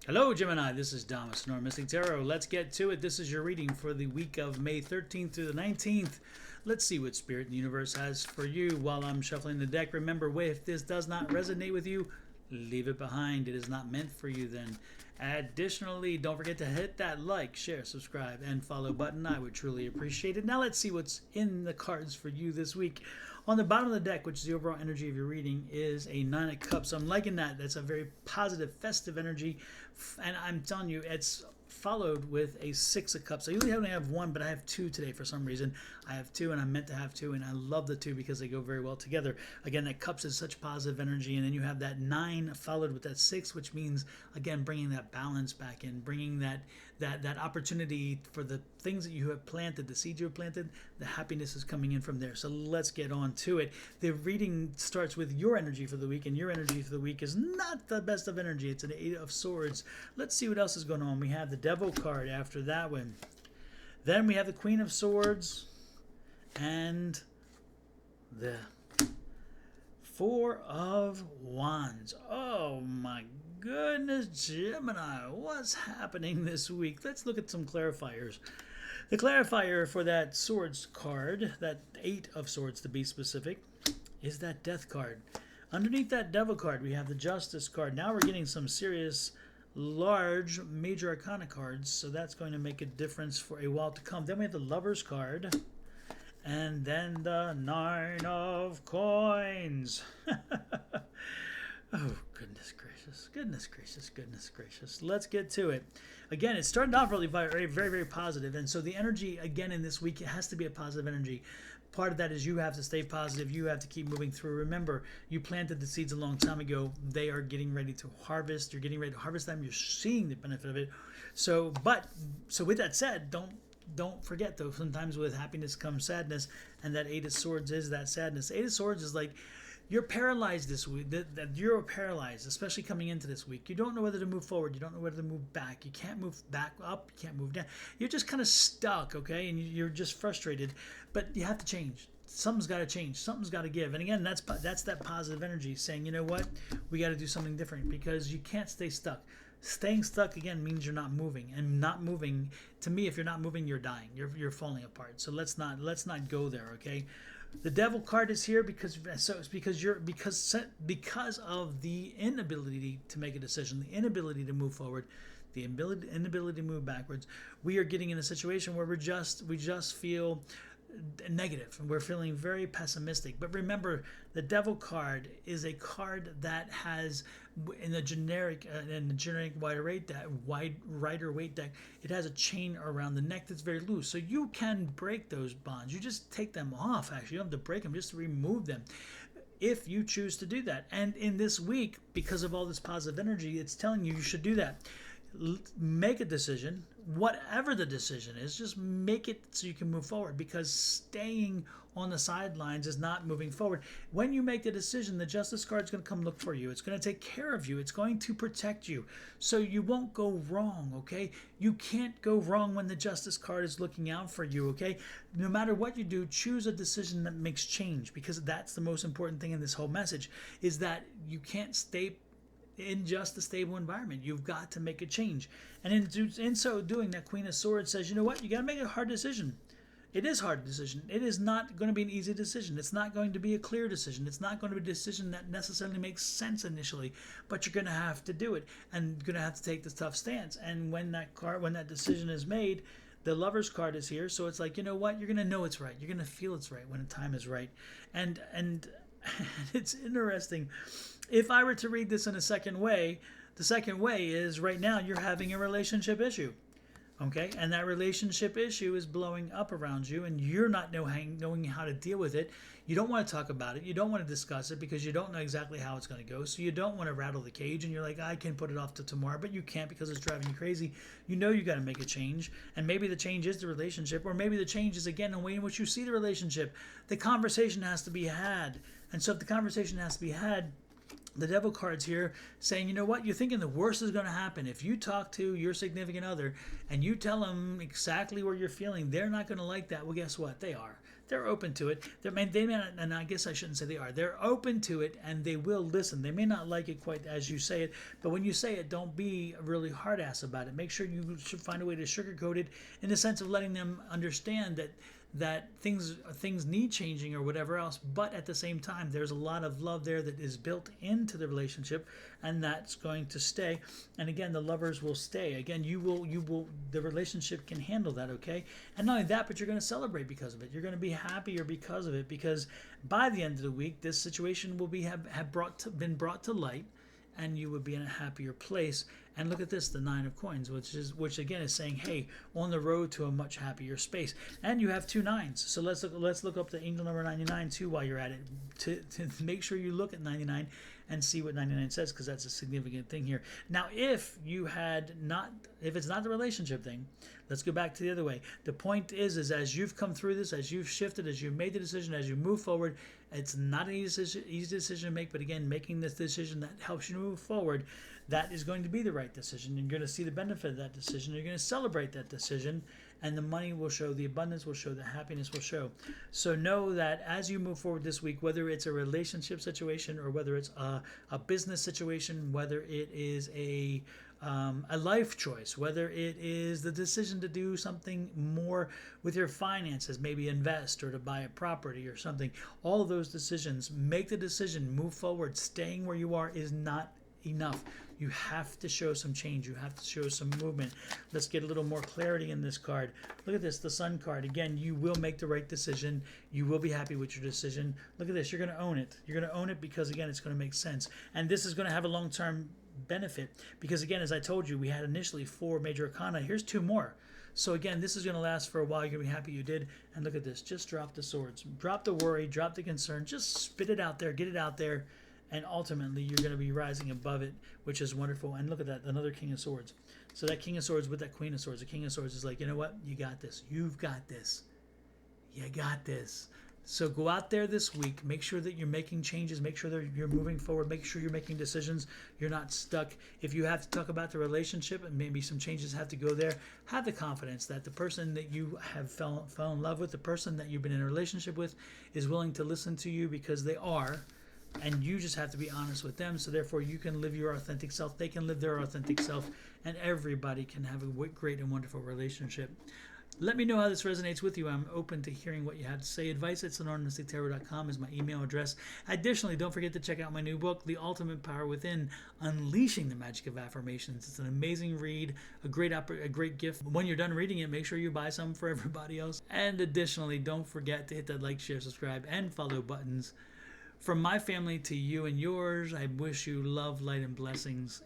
Hello, Gemini. This is Damas Nor Mystic Tarot. Let's get to it. This is your reading for the week of May 13th through the 19th. Let's see what Spirit and the Universe has for you while I'm shuffling the deck. Remember, if this does not resonate with you, leave it behind. It is not meant for you then. Additionally, don't forget to hit that like, share, subscribe, and follow button. I would truly appreciate it. Now let's see what's in the cards for you this week. On the bottom of the deck, which is the overall energy of your reading, is a Nine of Cups. I'm liking that. That's a very positive, festive energy. And I'm telling you, it's followed with a Six of Cups. I usually only have one, but I have two today for some reason. I have two, and I'm meant to have two, and I love the two because they go very well together. Again, that Cups is such positive energy, and then you have that 9 followed with that 6, which means, again, bringing that balance back in, bringing that opportunity for the things that you have planted, the seeds you have planted, the happiness is coming in from there. So let's get on to it. The reading starts with your energy for the week, and your energy for the week is not the best of energy. It's an 8 of Swords. Let's see what else is going on. We have the Devil card after that one. Then we have the Queen of Swords and the Four of Wands. Oh my goodness, Gemini, what's happening this week? Let's look at some clarifiers. The clarifier for that Swords card, that 8 of Swords to be specific, is that Death card. Underneath that Devil card, we have the Justice card. Now we're getting some serious, large, major arcana cards, so that's going to make a difference for a while to come. Then we have the Lovers card, and then the 9 of Coins. Oh, goodness gracious. Goodness gracious. Goodness gracious. Let's get to it. Again, it started off really very, very, very positive. And so the energy, again, in this week, it has to be a positive energy. Part of that is you have to stay positive. You have to keep moving through. Remember, you planted the seeds a long time ago. They are getting ready to harvest. You're getting ready to harvest them. You're seeing the benefit of it. So with that said, don't forget, though, sometimes with happiness comes sadness, and that 8 of Swords is that sadness. 8 of Swords is like, you're paralyzed this week. That you're paralyzed, especially coming into this week. You don't know whether to move forward. You don't know whether to move back. You can't move back up. You can't move down. You're just kind of stuck, okay? And you're just frustrated. But you have to change. Something's got to change. Something's got to give. And again, that's that positive energy saying, you know what? We got to do something different because you can't stay stuck. Staying stuck, again, means you're not moving. And not moving, to me, if you're not moving, you're dying. You're falling apart. So let's not go there, okay? The Devil card is here because of the inability to make a decision, the inability to move forward, the inability to move backwards. We are getting in a situation where we just feel negative and we're feeling very pessimistic. But remember, the Devil card is a card that has, in the generic Rider Waite deck, it has a chain around the neck that's very loose, so you can break those bonds. You just take them off. Actually, you don't have to break them, just to remove them if you choose to do that. And in this week, because of all this positive energy, it's telling you should do that. Make a decision, whatever the decision is, just make it so you can move forward, because staying on the sidelines is not moving forward. When you make the decision, the Justice card is going to come look for you. It's going to take care of you. It's going to protect you, so you won't go wrong, okay? You can't go wrong when the Justice card is looking out for you, okay? No matter what you do, choose a decision that makes change, because that's the most important thing in this whole message, is that you can't stay in just a stable environment. You've got to make a change. And in so doing, that Queen of Swords says, you know what? You got to make a hard decision. It is a hard decision. It is not going to be an easy decision. It's not going to be a clear decision. It's not going to be a decision that necessarily makes sense initially, but you're going to have to do it, and you're going to have to take the tough stance. And when that decision is made, the Lovers card is here, so it's like, you know what? You're going to know it's right. You're going to feel it's right when the time is right. And it's interesting. If I were to read this in a second way, the second way is right now you're having a relationship issue. Okay? And that relationship issue is blowing up around you, and you're not knowing how to deal with it. You don't want to talk about it. You don't want to discuss it because you don't know exactly how it's going to go. So you don't want to rattle the cage, and you're like, I can put it off to tomorrow, but you can't because it's driving you crazy. You know you got to make a change, and maybe the change is the relationship, or maybe the change is, again, the way in which you see the relationship. The conversation has to be had. And so if the conversation has to be had, the Devil card's here saying, you know what, you're thinking the worst is going to happen. If you talk to your significant other and you tell them exactly what you're feeling, they're not going to like that. Well, guess what? They are. they're open to it. They may not, and I guess I shouldn't say they are. They're open to it, and they will listen. They may not like it quite as you say it, but when you say it, don't be really hard ass about it. Make sure you should find a way to sugarcoat it in the sense of letting them understand that things need changing or whatever else, but at the same time there's a lot of love there that is built into the relationship, and that's going to stay. And again, the lovers will stay. Again, you will the relationship can handle that, okay? And not only that, but you're going to celebrate because of it. You're going to be happier because of it, because by the end of the week this situation will been brought to light, and you would be in a happier place. And look at this, the 9 of coins, which again is saying, hey, on the road to a much happier space. And you have 2 9s. So let's look up the angel number 99 too while you're at it, to make sure you look at 99 and see what 99 says, because that's a significant thing here. Now, if it's not the relationship thing, let's go back to the other way. The point is as you've come through this, as you've shifted, as you've made the decision, as you move forward, it's not an easy decision to make, but again, making this decision that helps you move forward, that is going to be the right decision. You're going to see the benefit of that decision. You're going to celebrate that decision, and the money will show, the abundance will show, the happiness will show. So know that as you move forward this week, whether it's a relationship situation or whether it's a business situation, whether it is a life choice, whether it is the decision to do something more with your finances, maybe invest or to buy a property or something, all of those decisions, make the decision, move forward. Staying where you are is not enough. You have to show some change. You have to show some movement. Let's get a little more clarity in this card. Look at this, the Sun card. Again, you will make the right decision. You will be happy with your decision. Look at this. You're going to own it. You're going to own it because, again, it's going to make sense. And this is going to have a long-term benefit because, again, as I told you, we had initially 4 major arcana. Here's 2 more. So again, this is going to last for a while. You're going to be happy you did. And look at this. Just drop the swords. Drop the worry. Drop the concern. Just spit it out there. Get it out there. And ultimately, you're going to be rising above it, which is wonderful. And look at that, another King of Swords. So that King of Swords with that Queen of Swords. The King of Swords is like, you know what? You got this. You've got this. You got this. So go out there this week. Make sure that you're making changes. Make sure that you're moving forward. Make sure you're making decisions. You're not stuck. If you have to talk about the relationship and maybe some changes have to go there, have the confidence that the person that you have fell in love with, the person that you've been in a relationship with, is willing to listen to you, because they are. And you just have to be honest with them, so therefore you can live your authentic self, they can live their authentic self, and everybody can have a great and wonderful relationship. Let me know how this resonates with you. I'm open to hearing what you have to say. advice@sonormystictarot.com is my email address. Additionally, don't forget to check out my new book, The Ultimate Power Within, Unleashing the Magic of Affirmations. It's an amazing read, a great gift. When you're done reading it, make sure you buy some for everybody else. And additionally, don't forget to hit that like, share, subscribe, and follow buttons. From my family to you and yours, I wish you love, light, and blessings.